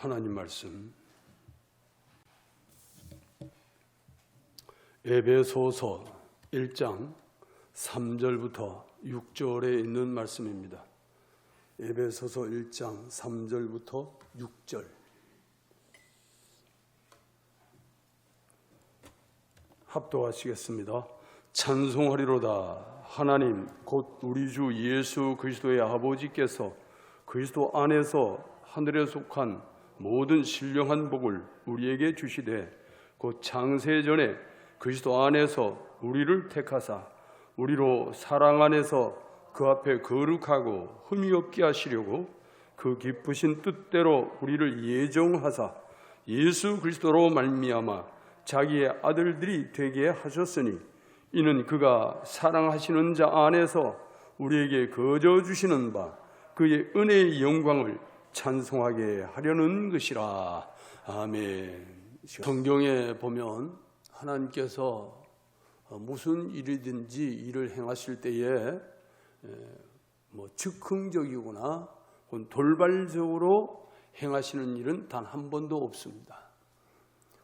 하나님 말씀 에베소서 1장 3절부터 6절에 있는 말씀입니다. 에베소서 1장 3절부터 6절. 합독하시겠습니다. 찬송하리로다. 하나님 곧 우리 주 예수 그리스도의 아버지께서 그리스도 안에서 하늘에 속한 모든 신령한 복을 우리에게 주시되 곧 창세전에 그리스도 안에서 우리를 택하사 우리로 사랑 안에서 그 앞에 거룩하고 흠이 없게 하시려고 그 기쁘신 뜻대로 우리를 예정하사 예수 그리스도로 말미암아 자기의 아들들이 되게 하셨으니 이는 그가 사랑하시는 자 안에서 우리에게 거저 주시는 바 그의 은혜의 영광을 찬송하게 하려는 것이라. 아멘. 성경에 보면 하나님께서 무슨 일이든지 일을 행하실 때에 즉흥적이거나 돌발적으로 행하시는 일은 단 한 번도 없습니다.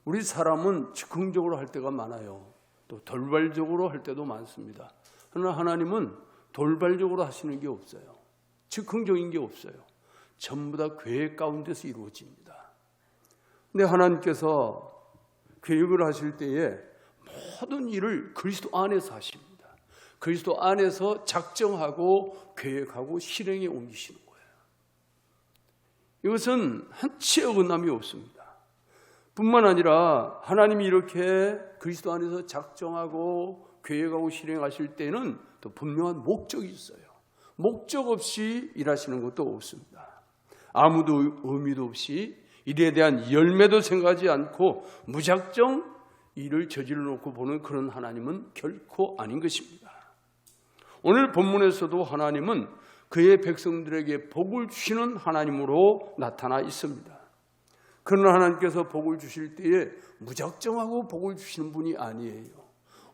우리 사람은 즉흥적으로 할 때가 많아요. 또 돌발적으로 할 때도 많습니다. 그러나 하나님은 돌발적으로 하시는 게 없어요. 즉흥적인 게 없어요. 전부 다 계획 가운데서 이루어집니다. 근데 하나님께서 계획을 하실 때에 모든 일을 그리스도 안에서 하십니다. 그리스도 안에서 작정하고 계획하고 실행에 옮기시는 거예요. 이것은 한치의 어긋남이 없습니다. 뿐만 아니라 하나님이 이렇게 그리스도 안에서 작정하고 계획하고 실행하실 때는 또 분명한 목적이 있어요. 목적 없이 일하시는 것도 없습니다. 아무도 의미도 없이 일에 대한 열매도 생각하지 않고 무작정 일을 저질러 놓고 보는 그런 하나님은 결코 아닌 것입니다. 오늘 본문에서도 하나님은 그의 백성들에게 복을 주시는 하나님으로 나타나 있습니다. 그러나 하나님께서 복을 주실 때에 무작정하고 복을 주시는 분이 아니에요.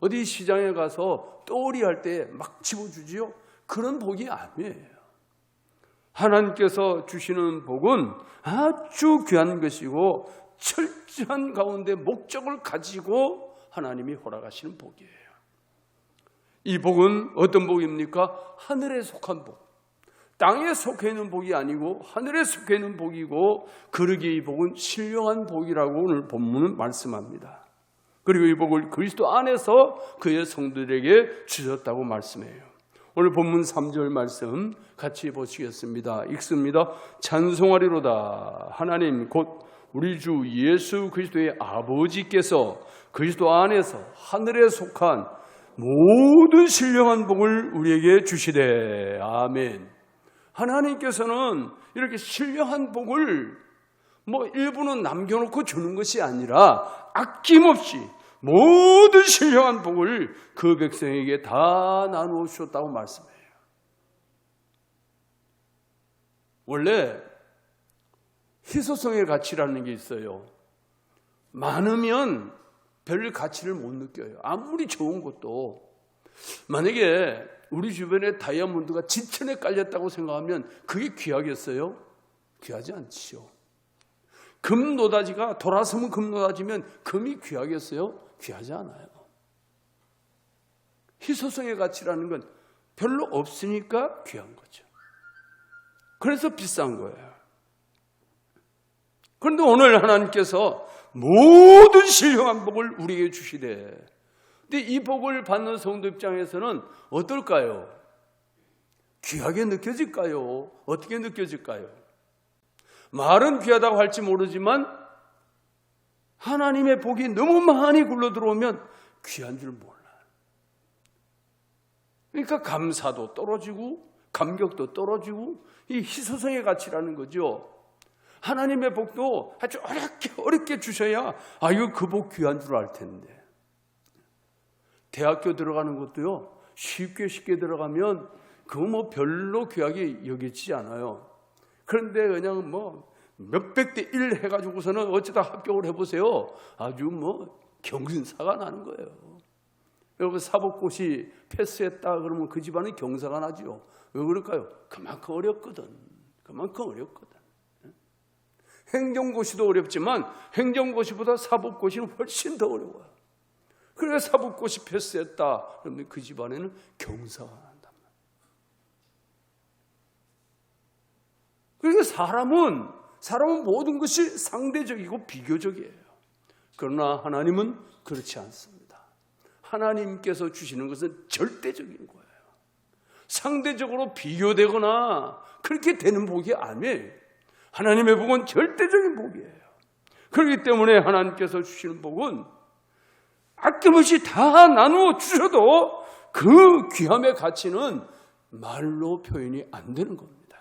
어디 시장에 가서 떠오리 할 때 막 집어주지요? 그런 복이 아니에요. 하나님께서 주시는 복은 아주 귀한 것이고 철저한 가운데 목적을 가지고 하나님이 허락하시는 복이에요. 이 복은 어떤 복입니까? 하늘에 속한 복. 땅에 속해 있는 복이 아니고 하늘에 속해 있는 복이고 그러기에 이 복은 신령한 복이라고 오늘 본문은 말씀합니다. 그리고 이 복을 그리스도 안에서 그의 성도들에게 주셨다고 말씀해요. 오늘 본문 3절 말씀 같이 보시겠습니다. 읽습니다. 찬송하리로다. 하나님 곧 우리 주 예수 그리스도의 아버지께서 그리스도 안에서 하늘에 속한 모든 신령한 복을 우리에게 주시되. 아멘. 하나님께서는 이렇게 신령한 복을 일부는 남겨놓고 주는 것이 아니라 아낌없이 모든 신령한 복을 그 백성에게 다 나누어 주셨다고 말씀해요. 원래 희소성의 가치라는 게 있어요. 많으면 별 가치를 못 느껴요. 아무리 좋은 것도. 만약에 우리 주변에 다이아몬드가 지천에 깔렸다고 생각하면 그게 귀하겠어요? 귀하지 않지요. 금 노다지가 돌아서면 금 노다지면 금이 귀하겠어요? 귀하지 않아요. 희소성의 가치라는 건 별로 없으니까 귀한 거죠. 그래서 비싼 거예요. 그런데 오늘 하나님께서 모든 신령한 복을 우리에게 주시되, 근데 이 복을 받는 성도 입장에서는 어떨까요? 귀하게 느껴질까요? 어떻게 느껴질까요? 말은 귀하다고 할지 모르지만 하나님의 복이 너무 많이 굴러 들어오면 귀한 줄 몰라요. 그러니까 감사도 떨어지고 감격도 떨어지고 이 희소성의 가치라는 거죠. 하나님의 복도 아주 어렵게 주셔야 이거 그 복 귀한 줄 알 텐데. 대학교 들어가는 것도요, 쉽게 들어가면 그거 별로 귀하게 여기지 않아요. 그런데 그냥 몇백 대 1 해가지고서는 어쩌다 합격을 해보세요. 아주 경사가 나는 거예요. 여러분 사법고시 패스했다 그러면 그 집안은 경사가 나죠. 왜 그럴까요? 그만큼 어렵거든. 행정고시도 어렵지만 행정고시보다 사법고시는 훨씬 더 어려워요. 그래서 사법고시 패스했다. 그러면 그 집안에는 경사가 난단 말이에요. 그러니까 사람은 모든 것이 상대적이고 비교적이에요. 그러나 하나님은 그렇지 않습니다. 하나님께서 주시는 것은 절대적인 거예요. 상대적으로 비교되거나 그렇게 되는 복이 아니에요. 하나님의 복은 절대적인 복이에요. 그렇기 때문에 하나님께서 주시는 복은 아낌없이 다 나누어 주셔도 그 귀함의 가치는 말로 표현이 안 되는 겁니다.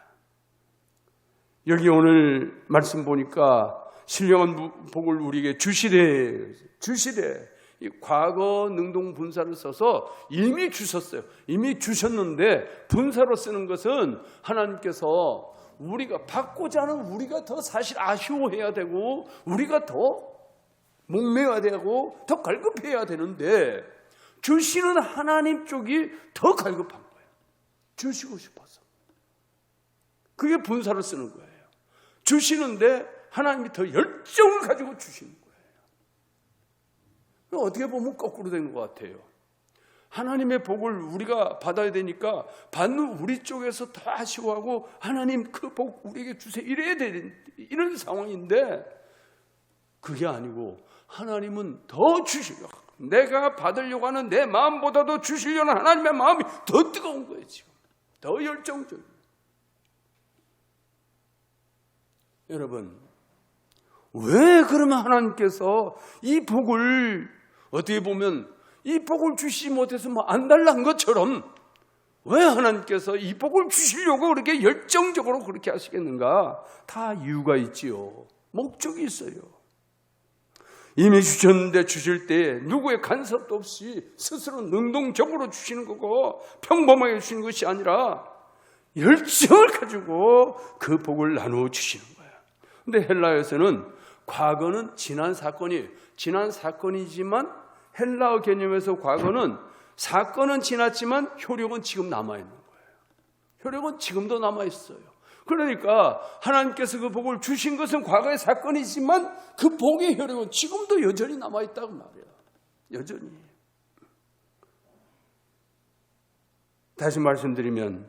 여기 오늘 말씀 보니까 신령한 복을 우리에게 주시되 이 과거 능동 분사를 써서 이미 주셨어요. 이미 주셨는데 분사로 쓰는 것은 하나님께서 우리가 받고자 하는 우리가 더 사실 아쉬워해야 되고 우리가 더 목매야 되고 더 갈급해야 되는데 주시는 하나님 쪽이 더 갈급한 거예요. 주시고 싶어서. 그게 분사를 쓰는 거예요. 주시는데 하나님이 더 열정을 가지고 주시는 거예요. 어떻게 보면 거꾸로 된 것 같아요. 하나님의 복을 우리가 받아야 되니까 받는 우리 쪽에서 더 아쉬워하고 하나님 그 복 우리에게 주세요 이래야 되는 이런 상황인데 그게 아니고 하나님은 더 주시려고 내가 받으려고 하는 내 마음보다도 주시려는 하나님의 마음이 더 뜨거운 거예요. 지금 더 열정적이에요. 여러분 왜 그러면 하나님께서 이 복을 어떻게 보면 이 복을 주시지 못해서 뭐 안달난 것처럼 왜 하나님께서 이 복을 주시려고 그렇게 열정적으로 그렇게 하시겠는가? 다 이유가 있지요. 목적이 있어요. 이미 주셨는데 주실 때 누구의 간섭도 없이 스스로 능동적으로 주시는 거고 평범하게 주시는 것이 아니라 열정을 가지고 그 복을 나누어 주시는 거예요. 근데 헬라에서는 과거는 지난 사건이에요. 지난 사건이지만 헬라어 개념에서 과거는 사건은 지났지만 효력은 지금 남아있는 거예요. 효력은 지금도 남아있어요. 그러니까 하나님께서 그 복을 주신 것은 과거의 사건이지만 그 복의 효력은 지금도 여전히 남아있다고 말이에요. 여전히. 다시 말씀드리면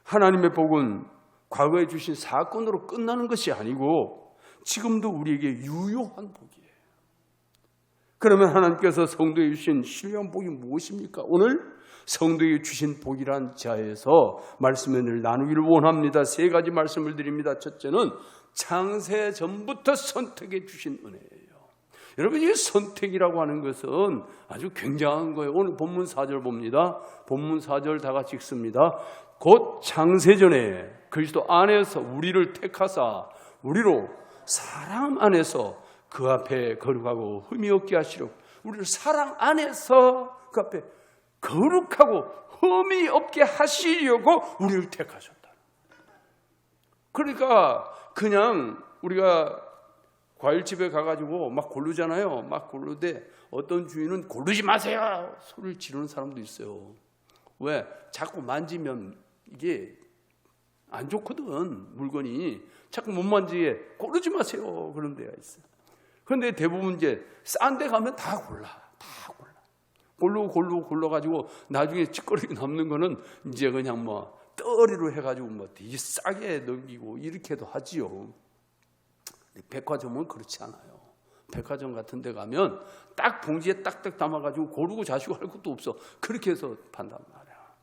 하나님의 복은 과거에 주신 사건으로 끝나는 것이 아니고 지금도 우리에게 유효한 복이에요. 그러면 하나님께서 성도에 주신 신령한 복이 무엇입니까? 오늘 성도에 주신 복이란 자에서 말씀을 나누기를 원합니다. 세 가지 말씀을 드립니다. 첫째는 창세 전부터 선택해 주신 은혜예요. 여러분 이 선택이라고 하는 것은 아주 굉장한 거예요. 오늘 본문 4절 봅니다. 본문 4절 다 같이 읽습니다. 곧 창세전에 그리스도 안에서 우리를 택하사 우리로 사랑 안에서 그 앞에 거룩하고 흠이 없게 하시려고 우리를 사랑 안에서 그 앞에 거룩하고 흠이 없게 하시려고 우리를 택하셨다. 그러니까 그냥 우리가 과일집에 가가지고 막 고르잖아요. 막 고르는데 어떤 주인은 고르지 마세요 소리를 지르는 사람도 있어요. 왜? 자꾸 만지면 이게 안 좋거든. 물건이 자꾸 못 만지게 고르지 마세요 그런 데가 있어요. 그런데 대부분 이제 싼 데 가면 다 골라. 골라가지고 나중에 찌꺼기 남는 거는 이제 그냥 뭐 떠리로 해가지고 뭐 되게 싸게 넘기고 이렇게도 하지요. 백화점은 그렇지 않아요. 백화점 같은 데 가면 딱 봉지에 딱딱 담아가지고 고르고 자시고 할 것도 없어. 그렇게 해서 판단 말이야.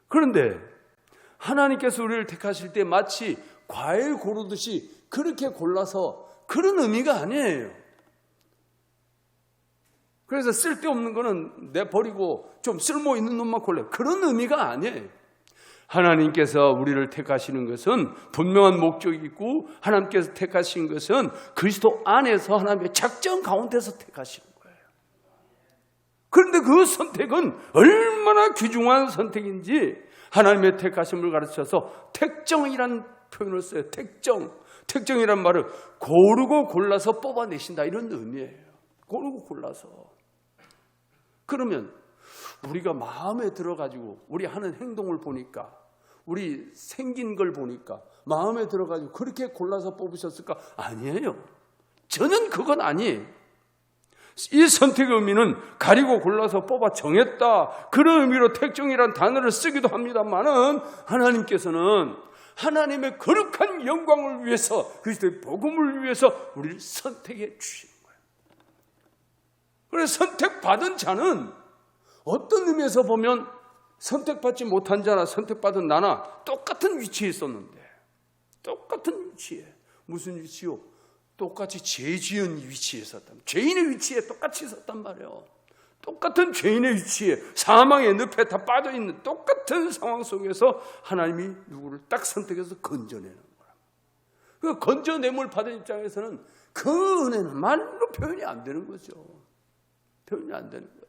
그런데 하나님께서 우리를 택하실 때 마치 과일 고르듯이 그렇게 골라서 그런 의미가 아니에요. 그래서 쓸데없는 거는 내버리고 좀 쓸모있는 놈만 골라요. 그런 의미가 아니에요. 하나님께서 우리를 택하시는 것은 분명한 목적이 있고 하나님께서 택하신 것은 그리스도 안에서 하나님의 작정 가운데서 택하시는 거예요. 그런데 그 선택은 얼마나 귀중한 선택인지 하나님의 택하심을 가르쳐서 택정이라는 표현을 써요. 택정이란 말은 고르고 골라서 뽑아내신다 이런 의미예요. 고르고 골라서. 그러면 우리가 마음에 들어가지고 우리 하는 행동을 보니까 우리 생긴 걸 보니까 마음에 들어가지고 그렇게 골라서 뽑으셨을까? 아니에요. 저는 그건 아니에요. 이 선택의 의미는 가리고 골라서 뽑아 정했다, 그런 의미로 택정이라는 단어를 쓰기도 합니다만은, 하나님께서는 하나님의 거룩한 영광을 위해서, 그리스도의 복음을 위해서 우리를 선택해 주시는 거예요. 그래서 선택받은 자는 어떤 의미에서 보면 선택받지 못한 자나 선택받은 나나 똑같은 위치에 있었는데, 똑같은 위치에, 무슨 위치요? 똑같이 죄 지은 위치에 있었단, 죄인의 위치에 똑같이 있었단 말이에요. 똑같은 죄인의 위치에, 사망의 늪에 다 빠져있는 똑같은 상황 속에서 하나님이 누구를 딱 선택해서 건져내는 거라. 그 건져냄을 받은 입장에서는 그 은혜는 말로 표현이 안 되는 거죠. 표현이 안 되는 거예요.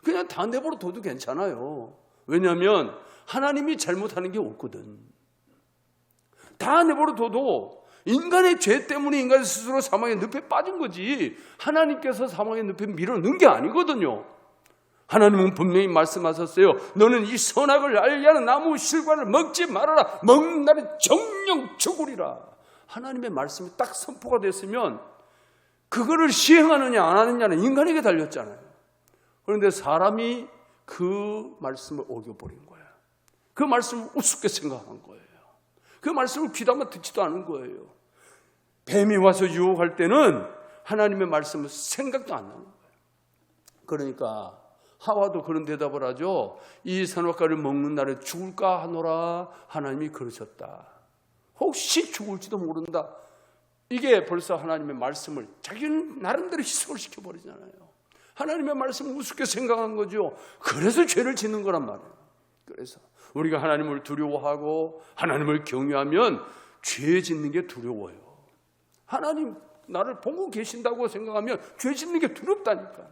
그냥 다 내버려 둬도 괜찮아요. 왜냐하면 하나님이 잘못하는 게 없거든. 다 내버려 둬도 인간의 죄 때문에 인간이 스스로 사망의 늪에 빠진 거지, 하나님께서 사망의 늪에 밀어넣은 게 아니거든요. 하나님은 분명히 말씀하셨어요. 너는 이 선악을 알게 하는 나무 실과를 먹지 말아라. 먹는 날에 정령 죽으리라. 하나님의 말씀이 딱 선포가 됐으면 그거를 시행하느냐 안 하느냐는 인간에게 달렸잖아요. 그런데 사람이 그 말씀을 어겨버린 거예요. 그 말씀을 우습게 생각한 거예요. 그 말씀을 귀담아 듣지도 않은 거예요. 뱀이 와서 유혹할 때는 하나님의 말씀을 생각도 안 나는 거예요. 그러니까 하와도 그런 대답을 하죠. 이 선악과를 먹는 날에 죽을까 하노라. 하나님이 그러셨다. 혹시 죽을지도 모른다. 이게 벌써 하나님의 말씀을 자기는 나름대로 희석을 시켜버리잖아요. 하나님의 말씀을 우습게 생각한 거죠. 그래서 죄를 짓는 거란 말이에요. 그래서 우리가 하나님을 두려워하고 하나님을 경외하면 죄 짓는 게 두려워요. 하나님 나를 보고 계신다고 생각하면 죄 짓는 게 두렵다니까.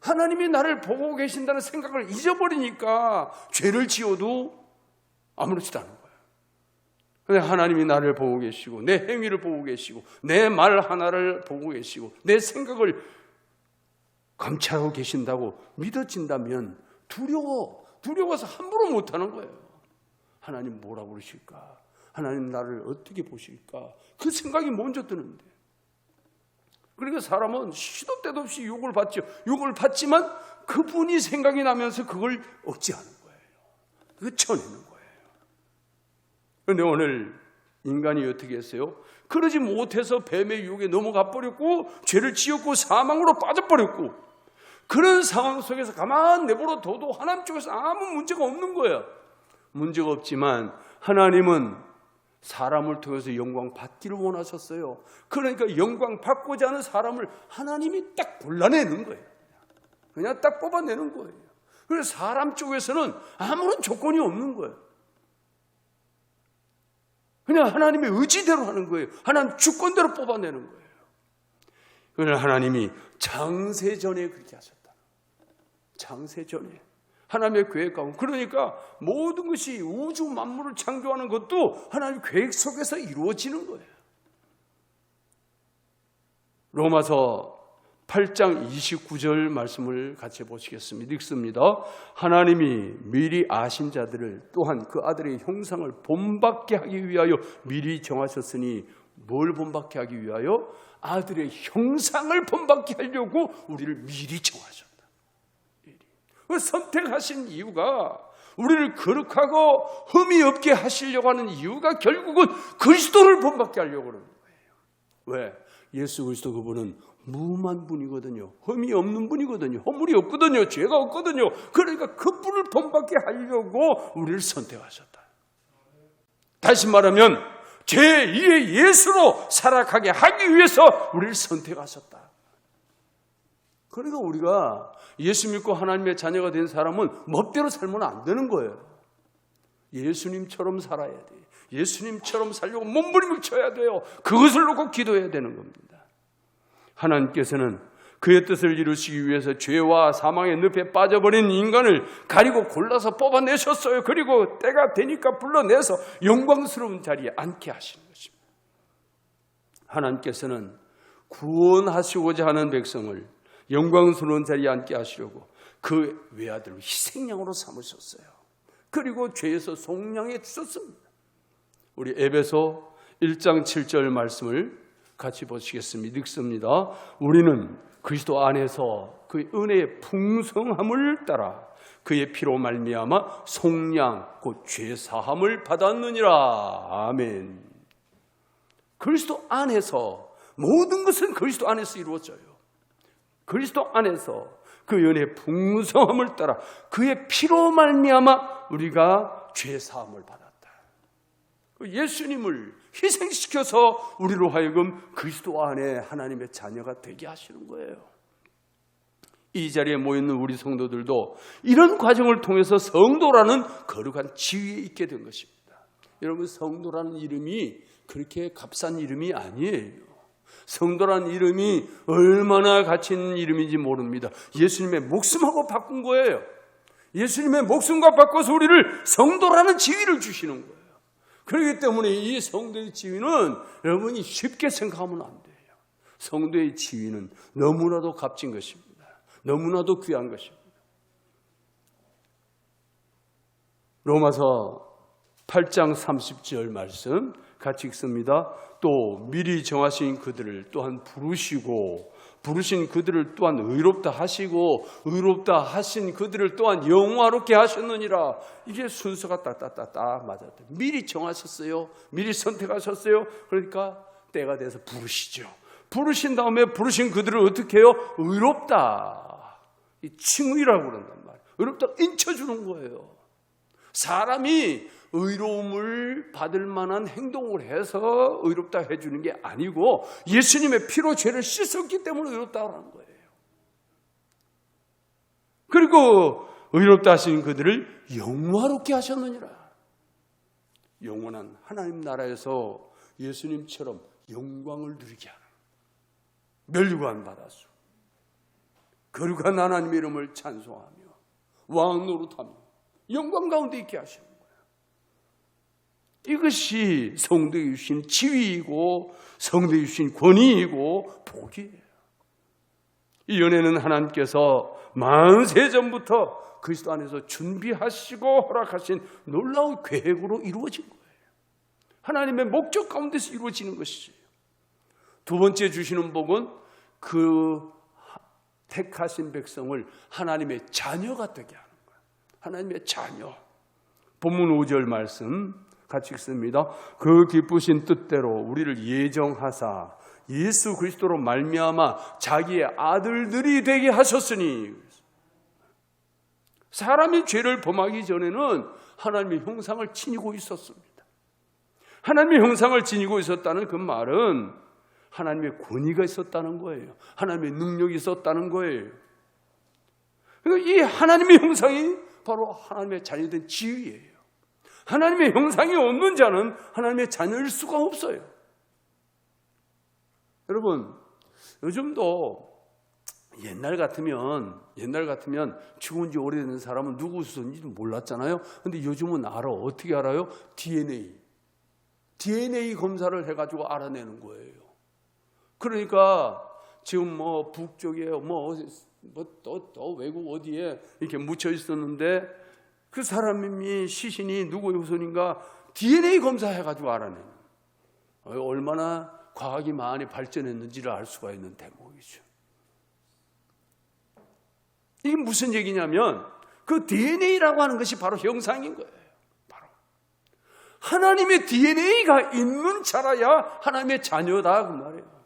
하나님이 나를 보고 계신다는 생각을 잊어버리니까 죄를 지어도 아무렇지도 않은 거예요. 근데 하나님이 나를 보고 계시고 내 행위를 보고 계시고 내 말 하나를 보고 계시고 내 생각을 감찰하고 계신다고 믿어진다면 두려워서 함부로 못하는 거예요. 하나님 뭐라고 그러실까? 하나님 나를 어떻게 보실까? 그 생각이 먼저 드는데, 그러니까 사람은 시도 때도 없이 욕을 받죠. 욕을 받지만 그분이 생각이 나면서 그걸 억제하는 거예요. 그걸 쳐내는 거예요. 그런데 오늘 인간이 어떻게 했어요? 그러지 못해서 뱀의 유혹에 넘어가 버렸고 죄를 지었고 사망으로 빠져버렸고, 그런 상황 속에서 가만 내버려 둬도 하나님 쪽에서 아무 문제가 없는 거예요. 문제가 없지만 하나님은 사람을 통해서 영광 받기를 원하셨어요. 그러니까 영광 받고자 하는 사람을 하나님이 딱 골라내는 거예요. 그냥 딱 뽑아내는 거예요. 그래서 사람 쪽에서는 아무런 조건이 없는 거예요. 그냥 하나님의 의지대로 하는 거예요. 하나님 주권대로 뽑아내는 거예요. 그러나 하나님이 창세전에 그렇게 하셨다. 창세전에 하나님의 계획 가운데, 그러니까 모든 것이 우주 만물을 창조하는 것도 하나님의 계획 속에서 이루어지는 거예요. 로마서 8장 29절 말씀을 같이 보시겠습니다. 읽습니다. 하나님이 미리 아신 자들을 또한 그 아들의 형상을 본받게 하기 위하여 미리 정하셨으니, 뭘 본받게 하기 위하여? 아들의 형상을 본받게 하려고 우리를 미리 정하셨다. 그 선택하신 이유가, 우리를 거룩하고 흠이 없게 하시려고 하는 이유가 결국은 그리스도를 본받게 하려고 하는 거예요. 왜? 예수 그리스도 그분은 무한 분이거든요. 흠이 없는 분이거든요. 허물이 없거든요. 죄가 없거든요. 그러니까 그분을 본받게 하려고 우리를 선택하셨다. 다시 말하면 제2의 예수로 살아가게 하기 위해서 우리를 선택하셨다. 그러니까 우리가 예수 믿고 하나님의 자녀가 된 사람은 멋대로 살면 안 되는 거예요. 예수님처럼 살아야 돼요. 예수님처럼 살려고 몸부림쳐야 돼요. 그것을 놓고 기도해야 되는 겁니다. 하나님께서는 그의 뜻을 이루시기 위해서 죄와 사망의 늪에 빠져버린 인간을 가리고 골라서 뽑아내셨어요. 그리고 때가 되니까 불러내서 영광스러운 자리에 앉게 하시는 것입니다. 하나님께서는 구원하시고자 하는 백성을 영광스러운 자리에 앉게 하시려고 그 외아들을 희생양으로 삼으셨어요. 그리고 죄에서 속량해 주셨습니다. 우리 에베소 1장 7절 말씀을 같이 보시겠습니다. 읽습니다. 우리는 그리스도 안에서 그 은혜의 풍성함을 따라 그의 피로 말미암아 속량 곧 죄사함을 받았느니라. 아멘. 그리스도 안에서 모든 것은 그리스도 안에서 이루어져요. 그리스도 안에서 그 은혜의 풍성함을 따라 그의 피로 말미암아 우리가 죄사함을 받았다. 예수님을 희생시켜서 우리로 하여금 그리스도 안에 하나님의 자녀가 되게 하시는 거예요. 이 자리에 모여있는 우리 성도들도 이런 과정을 통해서 성도라는 거룩한 지위에 있게 된 것입니다. 여러분, 성도라는 이름이 그렇게 값싼 이름이 아니에요. 성도라는 이름이 얼마나 가치 있는 이름인지 모릅니다. 예수님의 목숨하고 바꾼 거예요. 예수님의 목숨과 바꿔서 우리를 성도라는 지위를 주시는 거예요. 그렇기 때문에 이 성도의 지위는 여러분이 쉽게 생각하면 안 돼요. 성도의 지위는 너무나도 값진 것입니다. 너무나도 귀한 것입니다. 로마서 8장 30절 말씀 같이 읽습니다. 또 미리 정하신 그들을 또한 부르신 그들을 또한 의롭다 하시고 의롭다 하신 그들을 또한 영화롭게 하셨느니라. 이게 순서가 딱딱딱딱 맞았다. 미리 정하셨어요. 미리 선택하셨어요. 그러니까 때가 돼서 부르시죠. 부르신 다음에 부르신 그들을 어떻게 해요? 의롭다. 이 칭의라고 그런단 말이에요. 의롭다 인쳐주는 거예요. 사람이 의로움을 받을 만한 행동을 해서 의롭다 해주는 게 아니고 예수님의 피로 죄를 씻었기 때문에 의롭다라는 거예요. 그리고 의롭다 하신 그들을 영화롭게 하셨느니라. 영원한 하나님 나라에서 예수님처럼 영광을 누리게 하는 멸류관 받았소. 거룩한 하나님의 이름을 찬송하며 왕 노릇하며 영광 가운데 있게 하시는 거예요. 이것이 성도에 주신 지위이고 성도에 주신 권위이고 복이에요. 이 은혜는 하나님께서 만세전부터 그리스도 안에서 준비하시고 허락하신 놀라운 계획으로 이루어진 거예요. 하나님의 목적 가운데서 이루어지는 것이죠. 두 번째 주시는 복은 그 택하신 백성을 하나님의 자녀가 되게 하는 거예요. 하나님의 자녀. 본문 5절 말씀 같이 읽습니다. 그 기쁘신 뜻대로 우리를 예정하사 예수 그리스도로 말미암아 자기의 아들들이 되게 하셨으니. 사람이 죄를 범하기 전에는 하나님의 형상을 지니고 있었습니다. 하나님의 형상을 지니고 있었다는 그 말은 하나님의 권위가 있었다는 거예요. 하나님의 능력이 있었다는 거예요. 그러니까 이 하나님의 형상이 바로 하나님의 자녀된 지위예요. 하나님의 형상이 없는 자는 하나님의 자녀일 수가 없어요. 여러분, 요즘도 옛날 같으면 죽은 지 오래된 사람은 누구 수인지도 몰랐잖아요. 근데 요즘은 알아. 어떻게 알아요? DNA 검사를 해가지고 알아내는 거예요. 그러니까 지금 북쪽에 또 외국 어디에 이렇게 묻혀 있었는데 그 사람이 시신이 누구의 후손인가 DNA 검사해가지고 알아내는. 얼마나 과학이 많이 발전했는지를 알 수가 있는 대목이죠. 이게 무슨 얘기냐면 그 DNA라고 하는 것이 바로 형상인 거예요. 바로 하나님의 DNA가 있는 자라야 하나님의 자녀다 그 말이에요.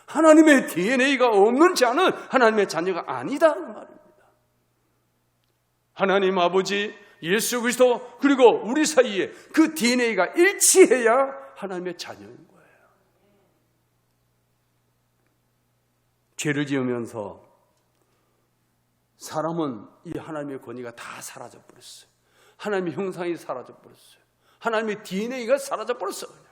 하나님의 DNA가 없는 자는 하나님의 자녀가 아니다 그 말입니다. 하나님 아버지 예수 그리스도 그리고 우리 사이에 그 DNA가 일치해야 하나님의 자녀인 거예요. 죄를 지으면서 사람은 이 하나님의 권위가 다 사라져버렸어요. 하나님의 형상이 사라져버렸어요. 하나님의 DNA가 사라져버렸어요.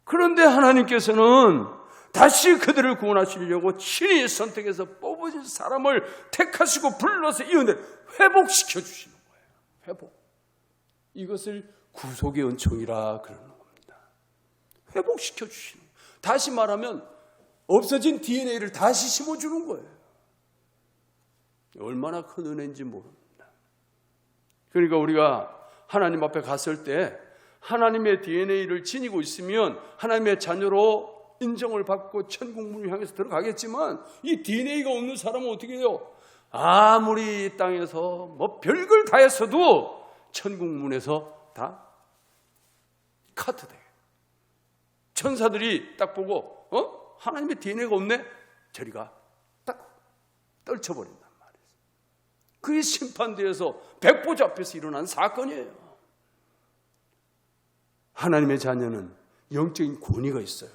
그런데 하나님께서는 다시 그들을 구원하시려고 친히 선택해서 뽑으신 사람을 택하시고 불러서 이 은혜를 회복시켜 주시는 거예요. 회복. 이것을 구속의 은총이라 그러는 겁니다. 회복시켜 주시는 거예요. 다시 말하면 없어진 DNA를 다시 심어주는 거예요. 얼마나 큰 은혜인지 모릅니다. 그러니까 우리가 하나님 앞에 갔을 때 하나님의 DNA를 지니고 있으면 하나님의 자녀로 인정을 받고 천국문을 향해서 들어가겠지만 이 DNA가 없는 사람은 어떻게 해요? 아무리 이 땅에서 뭐 별걸 다 했어도 천국문에서 다 카트돼. 천사들이 딱 보고 하나님의 DNA가 없네? 저리가 딱 떨쳐버린단 말이에요. 그게 심판대에서 백보자 앞에서 일어난 사건이에요. 하나님의 자녀는 영적인 권위가 있어요.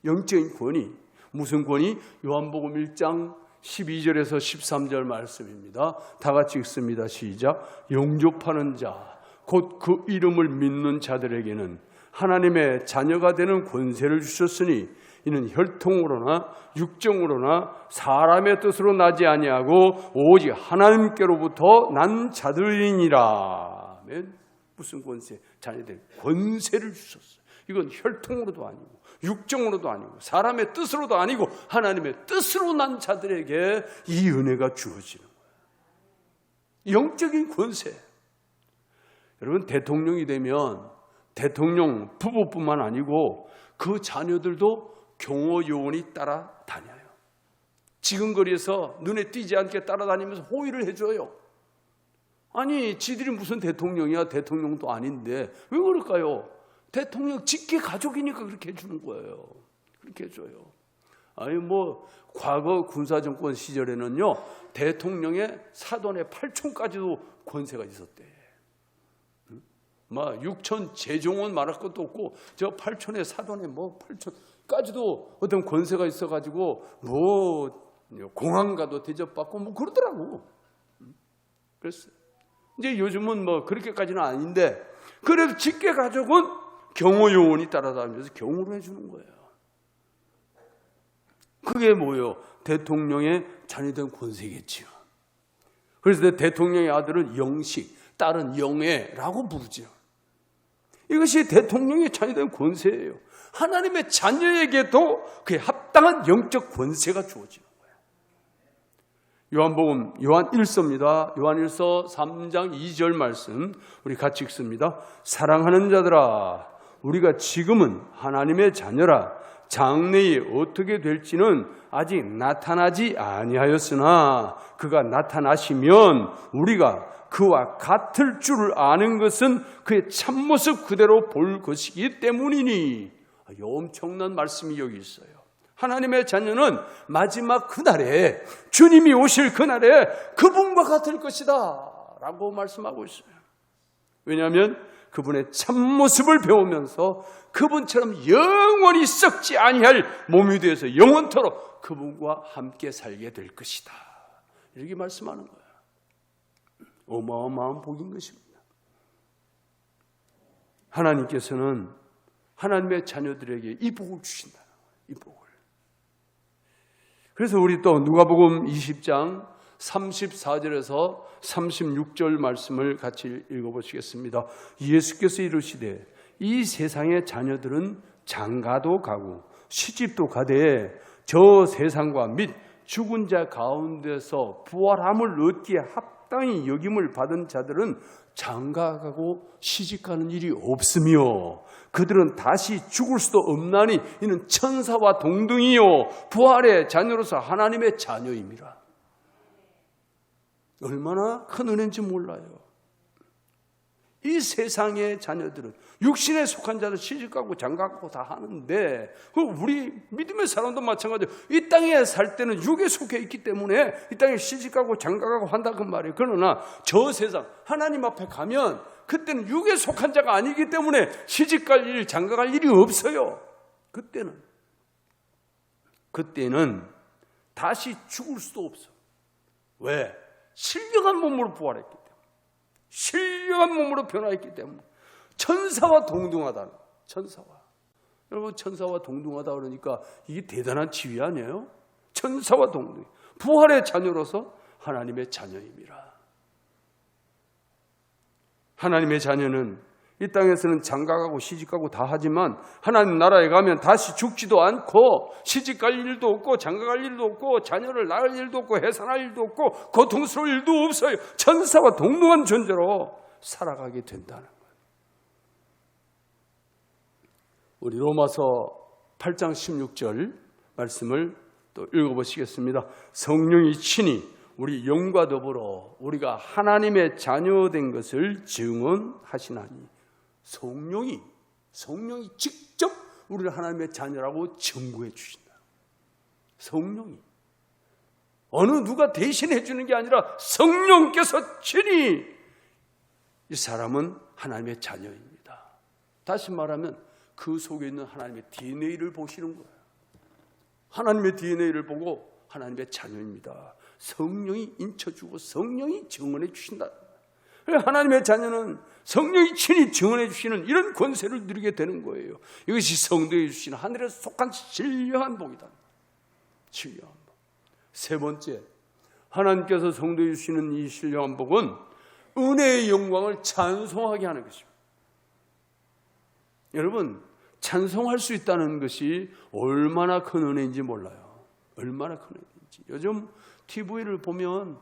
영적인 권위. 무슨 권위? 요한복음 1장 12절에서 13절 말씀입니다. 다 같이 읽습니다. 시작. 영접하는 자, 곧 그 이름을 믿는 자들에게는 하나님의 자녀가 되는 권세를 주셨으니 이는 혈통으로나 육정으로나 사람의 뜻으로 나지 아니하고 오직 하나님께로부터 난 자들이니라. 무슨 권세? 자녀들 권세를 주셨어요. 이건 혈통으로도 아니고 육정으로도 아니고 사람의 뜻으로도 아니고 하나님의 뜻으로 난 자들에게 이 은혜가 주어지는 거예요. 영적인 권세. 여러분, 대통령이 되면 대통령 부부뿐만 아니고 그 자녀들도 경호 요원이 따라다녀요. 지근거리에서 눈에 띄지 않게 따라다니면서 호의를 해줘요. 아니, 지들이 무슨 대통령이야? 대통령도 아닌데 왜 그럴까요? 대통령 직계 가족이니까 그렇게 해주는 거예요. 그렇게 해줘요. 아니 뭐 과거 군사정권 시절에는요, 대통령의 사돈의 팔촌까지도 권세가 있었대. 막 6천 제종원 말할 것도 없고 저 팔촌의 사돈의 뭐 팔촌까지도 어떤 권세가 있어가지고 뭐 공항 가도 대접받고 뭐 그러더라고. 그랬어요. 이제 요즘은 뭐 그렇게까지는 아닌데 그래도 직계 가족은 경호 요원이 따라다니면서 경호를 해주는 거예요. 그게 뭐예요? 대통령의 자녀된 권세겠지요. 그래서 대통령의 아들은 영식, 딸은 영애라고 부르죠. 이것이 대통령의 자녀된 권세예요. 하나님의 자녀에게도 그에 합당한 영적 권세가 주어지는 거예요. 요한복음 요한 1서입니다. 요한 1서 3장 2절 말씀 우리 같이 읽습니다. 사랑하는 자들아, 우리가 지금은 하나님의 자녀라. 장래에 어떻게 될지는 아직 나타나지 아니하였으나 그가 나타나시면 우리가 그와 같을 줄을 아는 것은 그의 참모습 그대로 볼 것이기 때문이니. 엄청난 말씀이 여기 있어요. 하나님의 자녀는 마지막 그날에, 주님이 오실 그날에 그분과 같을 것이다 라고 말씀하고 있어요. 왜냐하면 그분의 참모습을 배우면서 그분처럼 영원히 썩지 아니할 몸이 되어서 영원토록 그분과 함께 살게 될 것이다, 이렇게 말씀하는 거예요. 어마어마한 복인 것입니다. 하나님께서는 하나님의 자녀들에게 이 복을 주신다는 거예요. 이 복을. 그래서 우리 또 누가복음 20장 34절에서 36절 말씀을 같이 읽어보시겠습니다. 예수께서 이르시되 이 세상의 자녀들은 장가도 가고 시집도 가되 저 세상과 및 죽은 자 가운데서 부활함을 얻기에 합당히 여김을 받은 자들은 장가가고 시집가는 일이 없으며 그들은 다시 죽을 수도 없나니 이는 천사와 동등이요 부활의 자녀로서 하나님의 자녀임이라. 얼마나 큰 은혜인지 몰라요. 이 세상의 자녀들은 육신에 속한 자들 시집가고 장가가고 다 하는데 우리 믿음의 사람도 마찬가지예요. 이 땅에 살 때는 육에 속해 있기 때문에 이 땅에 시집가고 장가가고 한다 그 말이에요. 그러나 저 세상 하나님 앞에 가면 그때는 육에 속한 자가 아니기 때문에 시집갈 일, 장가갈 일이 없어요. 그때는 다시 죽을 수도 없어. 왜? 신령한 몸으로 부활했기 때문에, 신령한 몸으로 변화했기 때문에 천사와 동등하다는 거예요. 천사와. 여러분, 천사와 동등하다 그러니까 이게 대단한 지위 아니에요? 천사와 동등. 부활의 자녀로서 하나님의 자녀입니다. 하나님의 자녀는 이 땅에서는 장가가고 시집가고 다 하지만 하나님 나라에 가면 다시 죽지도 않고 시집갈 일도 없고 장가갈 일도 없고 자녀를 낳을 일도 없고 해산할 일도 없고 고통스러울 일도 없어요. 천사와 동등한 존재로 살아가게 된다는 거예요. 우리 로마서 8장 16절 말씀을 또 읽어보시겠습니다. 성령이 친히 우리 영과 더불어 우리가 하나님의 자녀된 것을 증언하시나니, 성령이 직접 우리를 하나님의 자녀라고 증거해 주신다. 성령이 어느 누가 대신해 주는 게 아니라 성령께서 친히 이 사람은 하나님의 자녀입니다. 다시 말하면 그 속에 있는 하나님의 DNA를 보시는 거예요. 하나님의 DNA를 보고 하나님의 자녀입니다. 성령이 인쳐주고 성령이 증언해 주신다. 하나님의 자녀는 성령이 친히 증언해 주시는 이런 권세를 누리게 되는 거예요. 이것이 성도에 주시는 하늘에 속한 신령한 복이다. 신령한 복. 세 번째, 하나님께서 성도에 주시는 이 신령한 복은 은혜의 영광을 찬송하게 하는 것입니다. 여러분, 찬송할 수 있다는 것이 얼마나 큰 은혜인지 몰라요. 얼마나 큰 은혜인지. 요즘 TV를 보면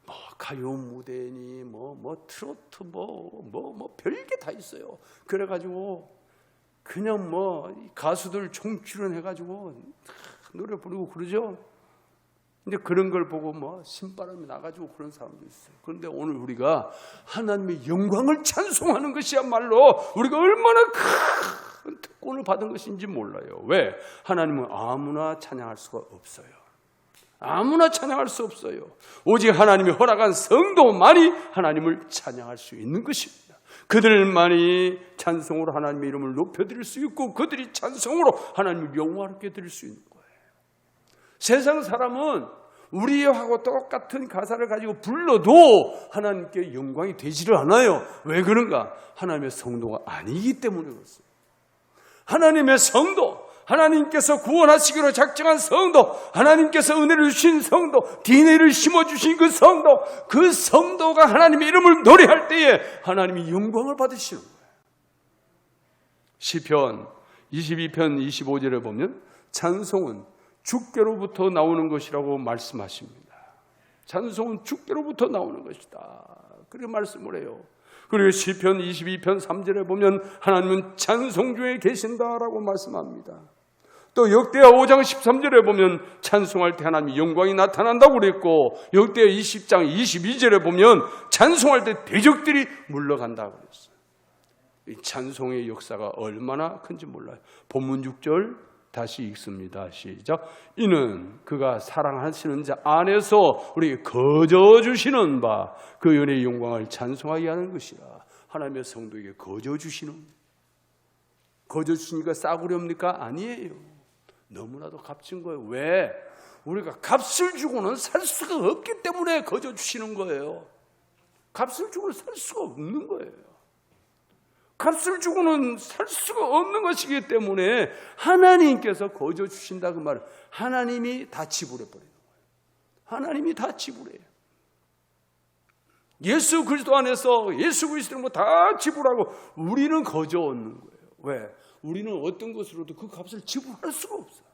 뭐 가요 무대니 뭐 트로트 뭐 별게 다 있어요. 그래가지고 그냥 뭐 가수들 총출연해가지고 노래 부르고 그러죠. 근데 그런 걸 보고 뭐 신바람이 나가지고 그런 사람도 있어요. 그런데 오늘 우리가 하나님의 영광을 찬송하는 것이야말로 우리가 얼마나 큰 특권을 받은 것인지 몰라요. 왜? 하나님은 아무나 찬양할 수가 없어요. 아무나 찬양할 수 없어요. 오직 하나님이 허락한 성도만이 하나님을 찬양할 수 있는 것입니다. 그들만이 찬송으로 하나님의 이름을 높여드릴 수 있고 그들이 찬송으로 하나님을 영화롭게 드릴 수 있는 거예요. 세상 사람은 우리하고 똑같은 가사를 가지고 불러도 하나님께 영광이 되지를 않아요. 왜 그런가? 하나님의 성도가 아니기 때문에 그렇습니다. 하나님의 성도, 하나님께서 구원하시기로 작정한 성도, 하나님께서 은혜를 주신 성도, DNA를 심어주신 그 성도가 하나님의 이름을 노래할 때에 하나님이 영광을 받으시는 거예요. 시편 22편 25절에 보면 찬송은 주께로부터 나오는 것이라고 말씀하십니다. 찬송은 주께로부터 나오는 것이다. 그렇게 말씀을 해요. 그리고 시편 22편 3절에 보면 하나님은 찬송 중에 계신다라고 말씀합니다. 또 역대하 5장 13절에 보면 찬송할 때 하나님의 영광이 나타난다고 그랬고, 역대하 20장 22절에 보면 찬송할 때 대적들이 물러간다고 그랬어요. 이 찬송의 역사가 얼마나 큰지 몰라요. 본문 6절 다시 읽습니다. 시작. 이는 그가 사랑하시는 자 안에서 우리에게 거저주시는 바 그 은혜의 영광을 찬송하게 하는 것이라. 하나님의 성도에게 거저주시는, 거저주시니까 싸구려입니까? 아니에요. 너무나도 값진 거예요. 왜? 우리가 값을 주고는 살 수가 없기 때문에 거저주시는 거예요. 값을 주고는 살 수가 없는 거예요. 값을 주고는 살 수가 없는 것이기 때문에 하나님께서 거저 주신다 그 말은 하나님이 다 지불해 버리는 거예요. 하나님이 다 지불해요. 예수 그리스도 안에서 예수 그리스도는 다 지불하고 우리는 거저 얻는 거예요. 왜? 우리는 어떤 것으로도 그 값을 지불할 수가 없어요.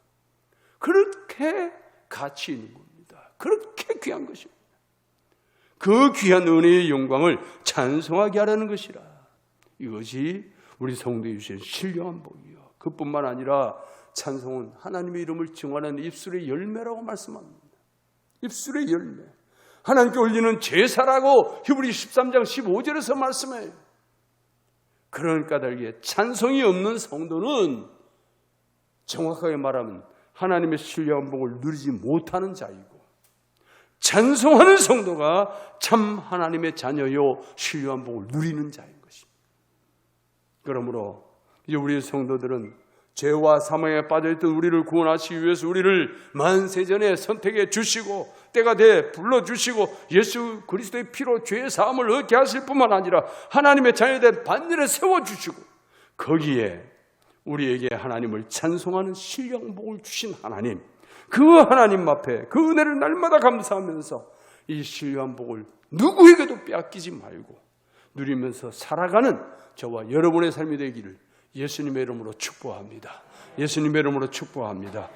그렇게 가치 있는 겁니다. 그렇게 귀한 것입니다. 그 귀한 은혜의 영광을 찬송하게 하라는 것이라. 이것이 우리 성도에 주신 신령한 복이요. 그뿐만 아니라 찬송은 하나님의 이름을 증언하는 입술의 열매라고 말씀합니다. 입술의 열매. 하나님께 올리는 제사라고 히브리 13장 15절에서 말씀해요. 그러니까 달기에 찬송이 없는 성도는 정확하게 말하면 하나님의 신령한 복을 누리지 못하는 자이고, 찬송하는 성도가 참 하나님의 자녀요 신령한 복을 누리는 자인 것입니다. 그러므로 이제 우리 성도들은 죄와 사망에 빠져있던 우리를 구원하시기 위해서 우리를 만세전에 선택해 주시고 때가 돼 불러주시고 예수 그리스도의 피로 죄의 사함을 얻게 하실 뿐만 아니라 하나님의 자녀된 반열에 세워주시고 거기에 우리에게 하나님을 찬송하는 신령한 복을 주신 하나님, 그 하나님 앞에 그 은혜를 날마다 감사하면서 이 신령한 복을 누구에게도 빼앗기지 말고 누리면서 살아가는 저와 여러분의 삶이 되기를 예수님의 이름으로 축복합니다. 예수님의 이름으로 축복합니다.